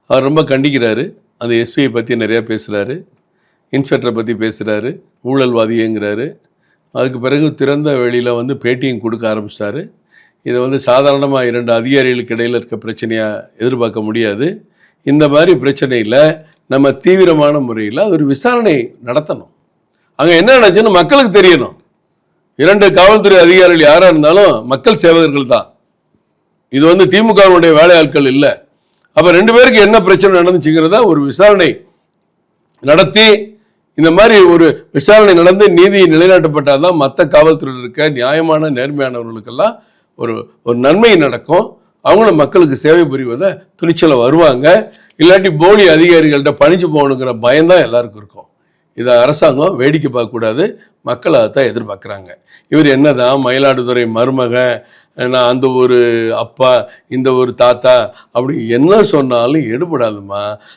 அவர் ரொம்ப கண்டிக்கிறாரு. அந்த எஸ்பியை பற்றி நிறையா பேசுகிறாரு, இன்ஸ்பெக்டரை பற்றி பேசுகிறாரு, ஊழல்வாதிங்கிறாரு. அதுக்கு பிறகு திறந்த வெளியில் வந்து பேட்டியும் கொடுக்க ஆரம்பிச்சிட்டாரு. இதை வந்து சாதாரணமாக 2 அதிகாரிகளுக்கு இடையில் இருக்க பிரச்சனையாக எதிர்பார்க்க முடியாது. இந்த மாதிரி பிரச்சனையில் நம்ம தீவிரமான முறையில் ஒரு விசாரணை நடத்தணும். அங்கே என்ன நடந்துச்சுன்னு மக்களுக்கு தெரியணும். 2 காவல்துறை அதிகாரிகள் யாராக இருந்தாலும் மக்கள் சேவகர்கள் தான். இது வந்து திமுகவுடைய வேலையாட்கள் இல்லை. அப்போ 2 பேருக்கு என்ன பிரச்சனை நடந்துச்சுங்கிறத ஒரு விசாரணை நடத்தி, இந்த மாதிரி ஒரு விசாரணை நடந்து நீதி நிலைநாட்டப்பட்டால் தான் மற்ற காவல்துறையில் இருக்க நியாயமான நேர்மையானவர்களுக்கெல்லாம் ஒரு நன்மை நடக்கும். அவங்களும் மக்களுக்கு சேவை புரிவதை துணிச்சலை வருவாங்க. இல்லாட்டி போலி அதிகாரிகள்கிட்ட பணிஞ்சு போகணுங்கிற பயம்தான் எல்லாருக்கும் இருக்கும். இதை அரசாங்கம் வேடிக்கை பார்க்கக்கூடாது. மக்கள் அதைத்தான் எதிர்பார்க்குறாங்க. இவர் என்னதான் மயிலாடுதுறை மருமகன், நான் அந்த ஒரு அப்பா, இந்த ஒரு தாத்தா, அப்படி என்ன சொன்னாலும் எடுபடாதுமா.